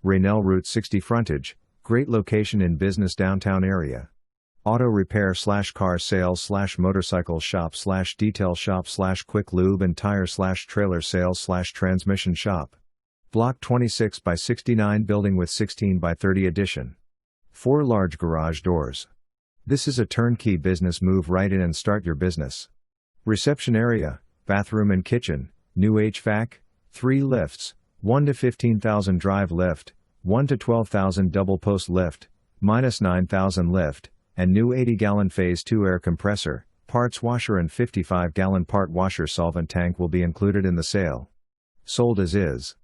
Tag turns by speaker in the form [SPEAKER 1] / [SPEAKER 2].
[SPEAKER 1] Rainelle Route 60 frontage, great location in business downtown area. Auto repair / car sales / motorcycle shop / detail shop / quick lube and tire / trailer sales / transmission shop. Block 26 by 69 building with 16 by 30 addition. 4 large garage doors. This is a turnkey business. Move right in and start your business. Reception area, bathroom and kitchen, new HVAC, 3 lifts, 1 to 15,000 drive lift, 1 to 12,000 double post lift, -9,000 lift, and new 80-gallon phase 2 air compressor, parts washer and 55-gallon part washer solvent tank will be included in the sale. Sold as is.